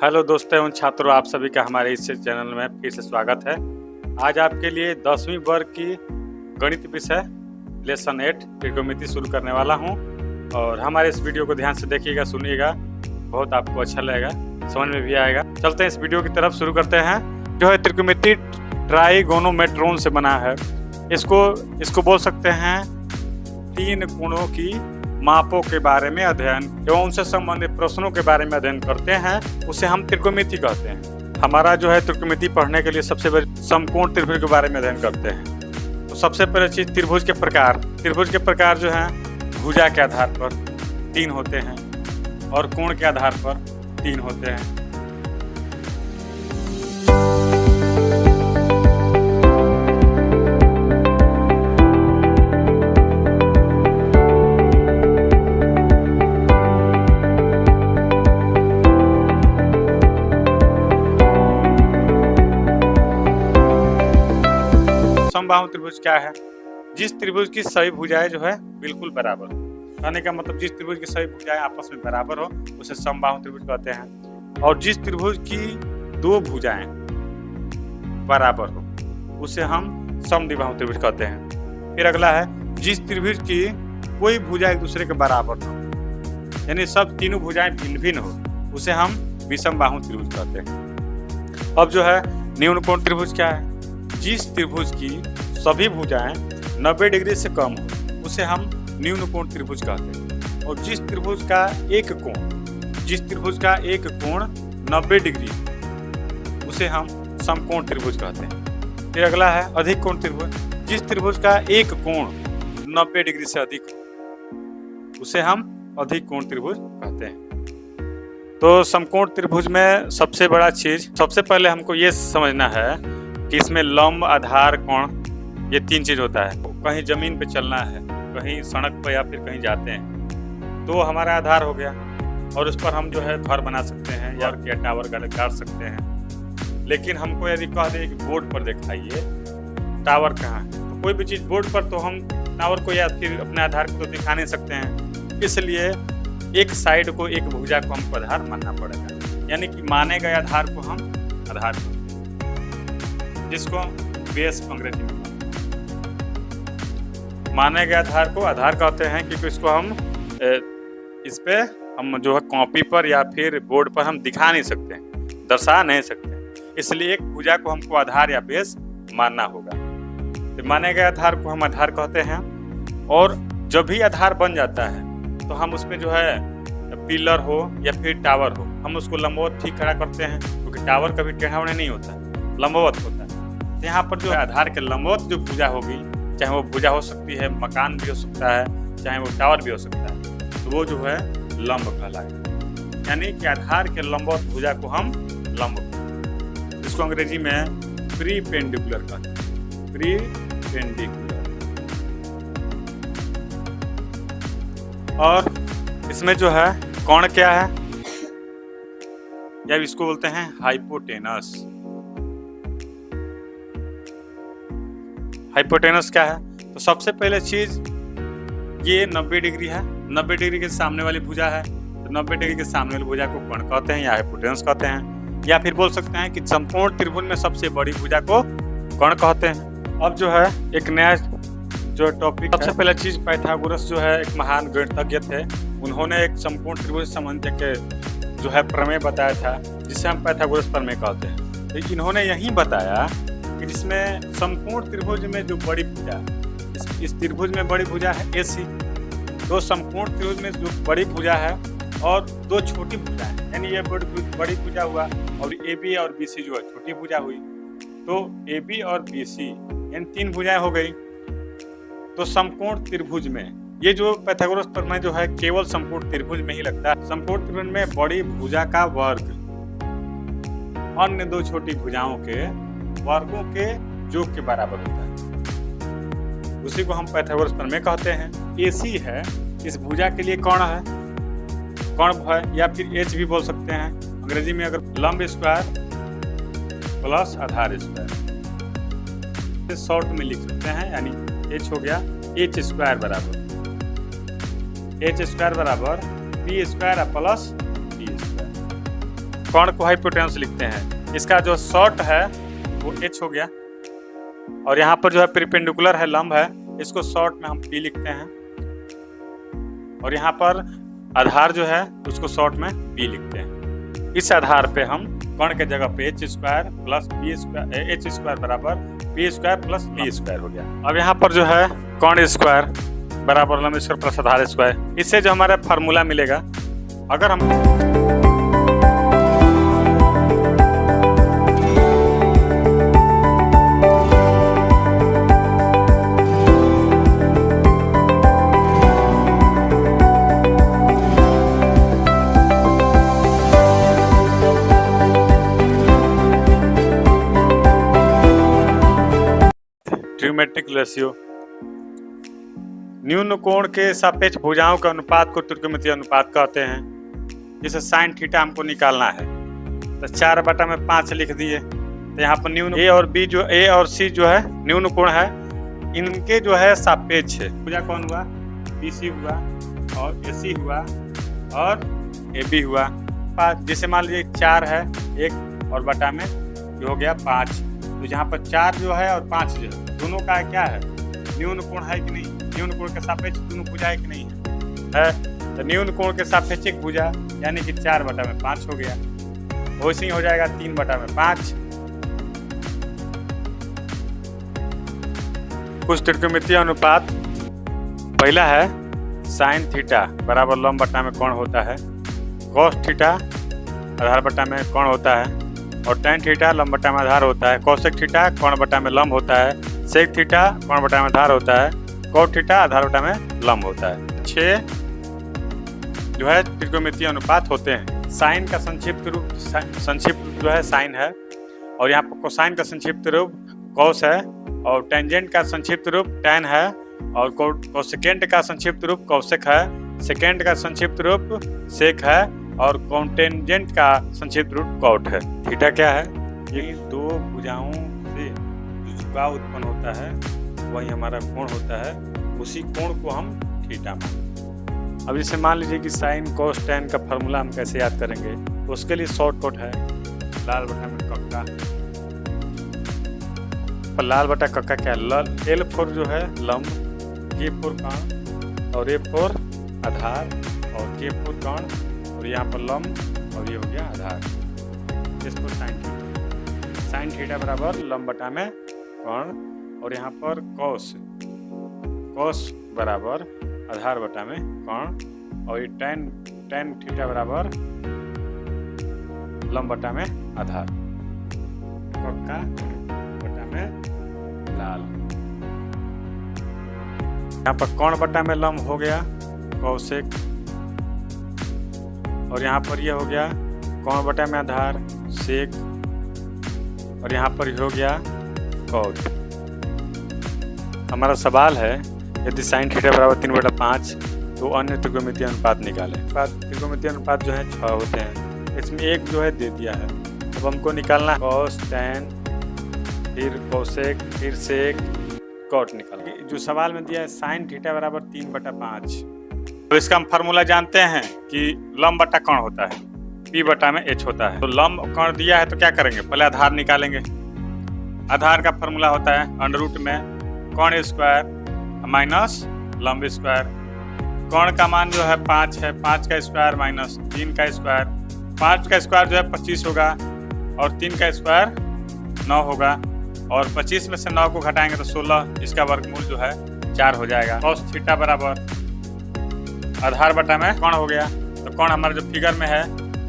Hello दोस्तों एवं छात्रों, आप सभी का हमारे इस चैनल में फिर से स्वागत है। आज आपके लिए 10वीं वर्ग की गणित विषय लेसन 8 त्रिकोणमिति शुरू करने वाला हूं और हमारे इस वीडियो को ध्यान से देखिएगा, सुनिएगा, बहुत आपको अच्छा लगेगा, समझ में भी आएगा। चलते हैं इस वीडियो की तरफ, शुरू करते हैं। जो है त्रिकोणमिति ट्राइगोनोमेट्रॉन से बना है। इसको बोल सकते हैं तीन कोणों की मापों के बारे में अध्ययन एवं उनसे संबंधित प्रश्नों के बारे में अध्ययन करते हैं, उसे हम त्रिकोणमिति कहते हैं। हमारा जो है त्रिकोणमिति पढ़ने के लिए सबसे पहले समकोण त्रिभुज के बारे में अध्ययन करते हैं। तो सबसे पहले चीज त्रिभुज के प्रकार जो है भुजा के आधार पर 3 होते हैं और कोण के आधार पर 3 होते हैं। समबाहु त्रिभुज क्या है? जिस त्रिभुज की सभी भुजाएं जो है बिल्कुल बराबर हो। कहने का मतलब जिस त्रिभुज की सभी भुजाएं आपस में बराबर हो उसे समबाहु त्रिभुज कहते हैं। और जिस त्रिभुज की 2 भुजाएं बराबर हो उसे हम समद्विबाहु त्रिभुज कहते हैं। फिर अगला है जिस त्रिभुज की कोई भुजा एक दूसरे के बराबर हो, यानी सब तीनों भुजाएं भिन्न भिन्न हो, उसे हम विषमबाहु त्रिभुज कहते हैं। अब जो है न्यून कोण त्रिभुज क्या है? जिस त्रिभुज की सभी भुजाएं 90 डिग्री से कम हो उसे हम न्यून कोण त्रिभुज कहते हैं। और जिस त्रिभुज का एक कोण 90 डिग्री उसे हम समकोण त्रिभुज कहते हैं। फिर अगला है अधिक कोण त्रिभुज। जिस त्रिभुज का एक कोण 90 डिग्री से अधिक हो उसे हम अधिक कोण त्रिभुज कहते हैं। तो समकोण त्रिभुज में सबसे बड़ा चीज, सबसे पहले हमको ये समझना है कि इसमें लंब, आधार, कोण, ये 3 चीज होता है। कहीं जमीन पे चलना है, कहीं सड़क पर या फिर कहीं जाते हैं तो हमारा आधार हो गया और उस पर हम जो है घर बना सकते हैं या टावर गाड़ सकते हैं। लेकिन हमको यदि कह दे कि बोर्ड पर दिखाइए टावर कहाँ है, तो कोई भी चीज बोर्ड पर तो हम टावर को या फिर अपने आधार को तो दिखा नहीं सकते हैं। इसलिए एक साइड को, एक भुजा को हमको आधार मानना पड़ेगा, यानी कि माने गए आधार को हम आधार कहते हैं, जिसको बेस अंग्रेजी में माने गए आधार को आधार कहते हैं, क्योंकि इसको हम इस पे हम जो है कॉपी पर या फिर बोर्ड पर हम दिखा नहीं सकते हैं, दर्शा नहीं सकते हैं। इसलिए एक भुजा को हमको आधार या बेस मानना होगा। तो माने गए आधार को हम आधार कहते हैं। और जब भी आधार बन जाता है तो हम उसमें जो है पिलर हो या फिर टावर हो, हम उसको लंबवत ठीक खड़ा करते हैं, क्योंकि टावर कभी टेढ़ा होने नहीं होता, लंबवत होता है। यहाँ पर जो है आधार के लंबवत जो भुजा होगी, चाहे वो भुजा हो सकती है, मकान भी हो सकता है, चाहे वो टावर भी हो सकता है, तो वो जो है लंब कहलाएगा। यानी कि आधार के लंबवत भुजा को हम लंब कहते हैं। इसको अंग्रेजी में प्रीपेंडिकुलर कहते हैं, प्रीपेंडिकुलर। और इसमें जो है कोण क्या है, या इसको बोलते हैं हाइपोटेनस। हाइपोटेनस क्या है? तो सबसे पहले चीज ये 90 डिग्री है, 90 डिग्री के सामने वाली भुजा है, तो 90 डिग्री के सामने वाली भुजा को कोण कहते हैं या हाइपोटेनस कहते हैं। या फिर बोल सकते हैं कि समकोण त्रिभुज में सबसे बड़ी भुजा को कोण कहते हैं। अब जो है एक नया जो टॉपिक, सबसे पहले चीज पाइथागोरस जो है एक महान गणितज्ञ थे, उन्होंने एक समकोण त्रिभुज संबंधी के जो है प्रमेय बताया था, जिसे हम पाइथागोरस प्रमेय कहते हैं। तो इन्होंने यही बताया कि जिसमें समकोण त्रिभुज में जो बड़ी भुजा, इस त्रिभुज में बड़ी भुजा है AC, दो समकोण त्रिभुज में जो बड़ी भुजा है और 2 छोटी भुजा है, यानी ये बड़ी भुजा हुआ और AB और BC जो है छोटी भुजा हुई, तो AB और BC यानी 3 भुजाएं हो गई। तो समकोण त्रिभुज में ये जो पाइथागोरस प्रमेय जो है केवल समकोण त्रिभुज में ही लगता है। समकोण त्रिभुज में बड़ी भुजा का वर्ग अन्य 2 छोटी भुजाओं के वर्गों के योग के बराबर होता है, उसी को हम पाइथागोरस प्रमेय कहते हैं। AC है, इस भुजा के लिए कोण है, कोण है, या फिर H भी बोल सकते हैं अंग्रेजी में, अगर लंब स्क्वायर प्लस आधार स्क्वायर, शॉर्ट में लिख सकते हैं, यानी H हो गया H स्क्वायर बराबर H स्क्वायर बराबर B square plus B square. कोण को हाइपोटेन्यूस लिखते हैं। इसका जो शॉर्ट है वो h हो गया, और यहाँ पर जो है परपेंडिकुलर है, लंब है, इसको शॉर्ट में हम p लिखते हैं, और यहाँ पर आधार जो है उसको शॉर्ट में b लिखते हैं। इस आधार पे हम कोण के जगह पे h square plus b square, h square बराबर p square plus b square हो गया। अब यहाँ पर जो है कोण स्क्वायर बराबर लंब स्क्वायर प्लस आधार स्क्वायर, इससे जो हमारा फार्मूला मिलेगा, अगर हम ट्रिग्नोमेट्रिक रेशियो, न्यून कोण के सापेक्ष भुजाओं के अनुपात को त्रिकोणमितीय अनुपात कहते हैं। जैसे साइन थीटा हमको निकालना है तो 4/5 लिख दिए, तो यहाँ पर न्यून ए और बी जो ए और सी जो है न्यून कोण है, इनके जो है सापेक्ष है। भुजा कौन हुआ? BC हुआ और AC हुआ और AB हुआ। जैसे मान लीजिए 4 है 1 और बटा में जो हो गया 5, तो यहाँ पर 4 जो है और 5 जो है दोनों का क्या है? न्यून कोण है कि नहीं? न्यून कोण के सापेक्ष दोनों भुजा है कि नहीं है? तो न्यून कोण के सापेक्ष एक भुजा यानी कि 4/5 हो गया। वैसे ही हो जाएगा 3/5। कुछ त्रिकोणमितीय अनुपात, पहला है साइन थीटा बराबर लंब बटा में कोण होता है, कॉस थीटा आधार बटा में कोण होता है, और टेन थीटा लंब बटा में आधार होता है, कोसेक थीटा कोण बटा में लंब होता है, सेक थीटा कोण बटा में आधार होता है, कोट थीटा आधार बटा में लंब होता है। 6 जो है त्रिकोणमितीय अनुपात होते हैं। साइन का संक्षिप्त रूप जो है साइन है, और यहाँ पर कोसाइन का संक्षिप्त रूप कॉस है, और टेंजेंट का संक्षिप्त रूप टैन है, और कोसेकेंट का संक्षिप्त रूप कौशिक है, सेकेंड का संक्षिप्त रूप सेक है, और कॉन्टेंजेंट का संक्षिप्त रूप कॉट है। थीटा क्या है? ये दो भुजाओं से जो झुकाव उत्पन्न होता है वही हमारा कोण होता है, उसी कोण को हम थीटा मानते। अब जैसे मान लीजिए कि साइन कोस टैन का फार्मूला हम कैसे याद करेंगे, तो उसके लिए शॉर्टकट है लाल बटा में कक्का। पर लाल बटा कक्का क्या है? L4 जो है लंब, K4 कोण और A4 आधार, और K4 कोण और यहाँ पर लंब, और ये हो गया आधार। इसको साइन थीटा बराबर लंब बटा में कोण, और यहाँ पर कॉस बराबर आधार बटा में कोण, और ये टैन थीटा बराबर लंब बटा में आधार, कक्का बटा में लाल। यहाँ पर कोण बटा में लंब हो गया कौशिक, और यहाँ पर ये हो गया कोण बटा में आधार सेक, और यहाँ पर हो गया कॉट। हमारा सवाल है यदि साइन थीटा बराबर 3/5 तो अन्य त्रिकोणमितीय अनुपात निकालें। त्रिकोणमितीय अनुपात जो है 6 होते हैं, इसमें एक जो है दे दिया है। अब हमको निकालना कॉस टैन फिर कोसेक फिर सेक कॉट निकालना। जो सवाल में दिया है साइन थीटा बराबर 3/5, तो इसका हम फार्मूला जानते हैं कि लंब बटा कोण होता है P बटा में H होता है। तो लंब कोण दिया है तो क्या करेंगे? पहले आधार निकालेंगे। आधार का फार्मूला होता है अंडर में कोण स्क्वायर माइनस लंब स्क्वायर। कोण का मान जो है 5 है, 5 का स्क्वायर माइनस 3 का स्क्वायर। 5 का स्क्वायर जो है 25 होगा, और 3 का स्क्वायर 9 होगा, और 25 में से 9 को घटाएंगे तो 16, इसका वर्गमूल जो है 4 हो जाएगा। कॉस थीटा बराबर आधार बटा में कोण हो गया, तो कोण हमारा जो फिगर में है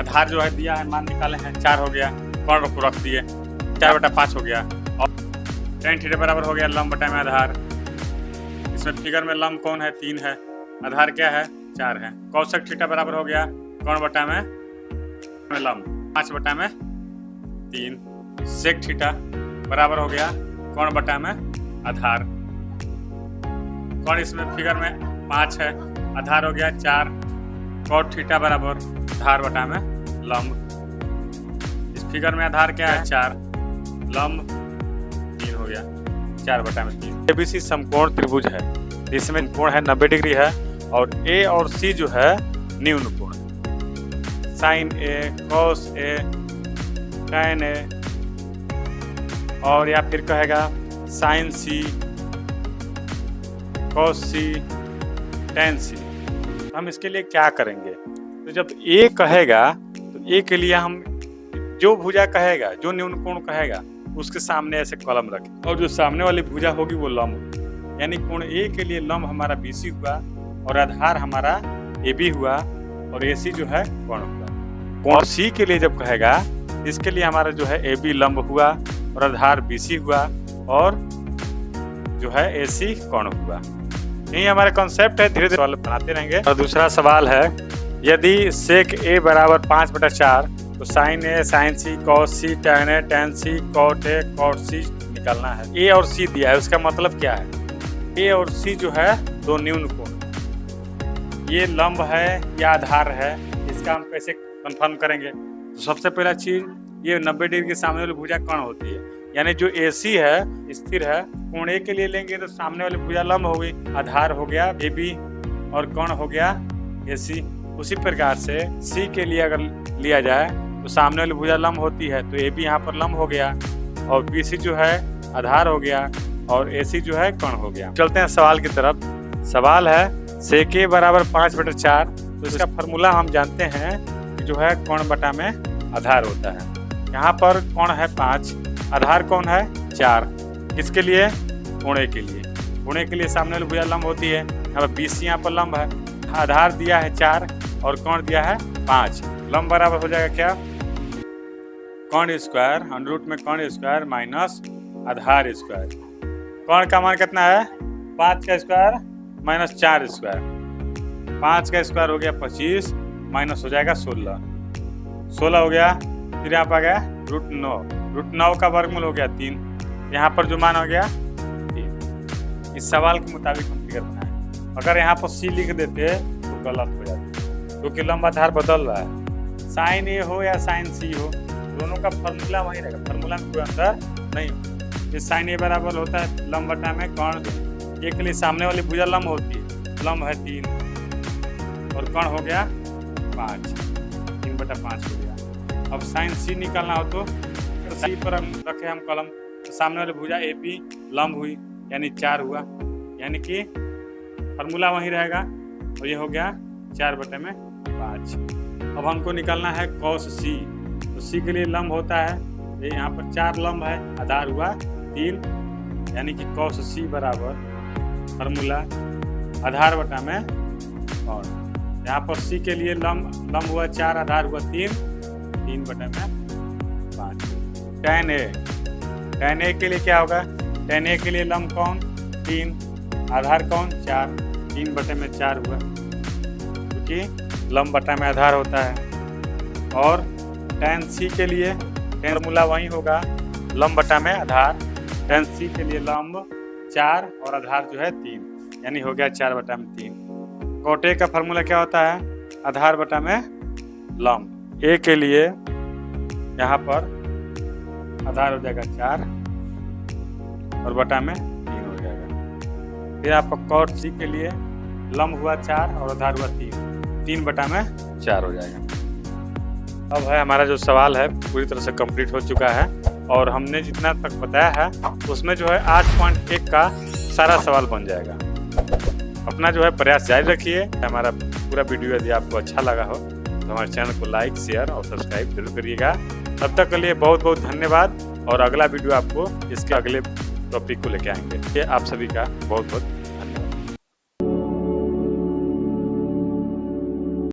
आधार जो है दिया है मान निकाले हैं 4 हो गया, कोण को रख दिए 4/5 हो गया, और टेन थीटा बराबर हो गया लंब बटा में आधार। इसमें फिगर में लंब कौन है? 3 है, आधार क्या है? 4 है। कौशिक थीटा बराबर हो गया कोण बटा में लंब 5/3। सेक थीटा बराबर हो गया कोण बटा में आधार। कोण इसमें फिगर में 5 है, आधार हो गया 4। कॉट थीटा बराबर आधार बटा में लंब। इस फिगर में आधार क्या है? 4, लंब 3 हो गया 4/3। ABC समकोण त्रिभुज है, इसमें कोण है 90 डिग्री है, और A और C जो है न्यून कोण। Sign A, cos A, tan A, और या फिर कहेगा sign C, cos C, tan सी। तो हम इसके लिए क्या करेंगे? तो जब ए कहेगा तो ए के लिए हम जो भुजा कहेगा, जो न्यून कोण कहेगा, उसके सामने ऐसे कॉलम रखें, और जो सामने वाली भुजा होगी वो लंब, यानी कोण ए के लिए लंब हमारा बीसी हुआ और आधार हमारा ए बी हुआ और ए सी जो है कोण हुआ। कोण सी के लिए जब कहेगा, इसके लिए हमारा जो है ए बी लंब हुआ और आधार बी सी हुआ और जो है ए सी कोण हुआ। यही हमारा कॉन्सेप्ट है, धीरे धीरे सवाल बनाते रहेंगे। और दूसरा सवाल है, यदि सेक ए बराबर 5/4 तो sine A, sine C, cos C, tan A, tan C, cot A, cot C निकालना है। ए और सी दिया है, उसका मतलब क्या है? ए और सी जो है दो न्यून कोण, ये लंब है या आधार है, इसका हम कैसे कंफर्म करेंगे? तो सबसे पहला चीज, ये 90 डिग्री के सामने वाली भुजा कर्ण होती है, यानी जो ए सी है स्थिर है, कोण ए के लिए लेंगे तो सामने वाली भुजा लंब हो गई, आधार हो गया ए बी और कर्ण हो गया ए सी। उसी प्रकार से सी के लिए अगर लिया जाए तो सामने वाली भुजा लंब होती है, तो ए बी यहाँ पर लंब हो गया और बी सी जो है आधार हो गया और ए सी जो है कर्ण हो गया। चलते हैं सवाल की तरफ। सवाल है सेक ए बराबर 5/4, तो इसका फॉर्मूला हम जानते हैं कि जो है कोण बटा में आधार होता है। यहाँ पर कोण है 5, आधार कौन है 4, किसके लिए? कोण ए के लिए। कोण ए के लिए सामने वाली भुजा लंब होती है, यहाँ पर बी सी यहाँ पर लंब है, आधार दिया है 4 और कोण दिया है 5। लंब बराबर हो जाएगा क्या? कोण स्क्वायर, अंडर रूट में कोण स्क्वायर माइनस आधार स्क्वायर। कोण का मान कितना है? 5 का स्क्वायर माइनस 4 स्क्वायर। 5 का स्क्वायर हो गया 25 माइनस हो जाएगा 16 हो गया। फिर यहाँ पर आ गया √9 का वर्गमूल हो गया 3। यहाँ पर जो मान हो गया 3। इस सवाल के मुताबिक हम फिगर बनाए। अगर यहाँ पर सी लिख देते तो गलत हो जाता, क्योंकि लंब आधार बदल रहा है। साइन ए हो या साइन सी हो, दोनों का फॉर्मूला वही रहेगा, फॉर्मूला में कोई अंतर नहीं होता। ये साइन ए बराबर होता है लंब बटा में कोण। ए के लिए सामने वाली भुजा लंब होती है, लंब है 3 और कोण हो गया 5, 3/5 हो गया। अब साइन सी निकालना हो तो सी पर हम रखे हम कॉलम, तो सामने वाली भुजा ए बी लंब हुई यानी 4 हुआ, यानी कि फॉर्मूला वही रहेगा और ये हो गया 4/5। अब हमको निकालना है कॉस सी, तो सी के लिए लंब होता है, ये यहाँ पर 4 लंब है, आधार हुआ 3, यानी कि कॉस सी बराबर फॉर्मूला आधार बटा में कोण। यहाँ पर सी के लिए लंब हुआ 4, आधार हुआ 3/5। टैन ए के लिए क्या होगा? टैन ए के लिए लंब कौन? 3, आधार कौन? 4, 3/4 हुआ, क्योंकि लंब बटा में आधार होता है। और टैन सी के लिए फॉर्मूला वही होगा, लंब बटा में आधार। टैन सी के लिए लंब 4 और आधार जो है 3, यानी हो गया 4/3। कोट ए का फॉर्मूला क्या होता है? आधार बटा में लंब। ए के लिए यहाँ पर आधार हो जाएगा 4 और बटा में 3 हो जाएगा। फिर आपका कोट सी के लिए लंब हुआ 4 और आधार हुआ 3/4 हो जाएगा। अब है हमारा जो सवाल है पूरी तरह से कंप्लीट हो चुका है और हमने जितना तक बताया है उसमें जो है 8.1 का सारा सवाल बन जाएगा। अपना जो है प्रयास जारी रखिए। हमारा पूरा वीडियो यदि आपको अच्छा लगा हो तो हमारे चैनल को लाइक, शेयर और सब्सक्राइब जरूर करिएगा। तब तक के लिए बहुत बहुत धन्यवाद और अगला वीडियो आपको इसके अगले टॉपिक को लेके आएंगे। ये आप सभी का बहुत बहुत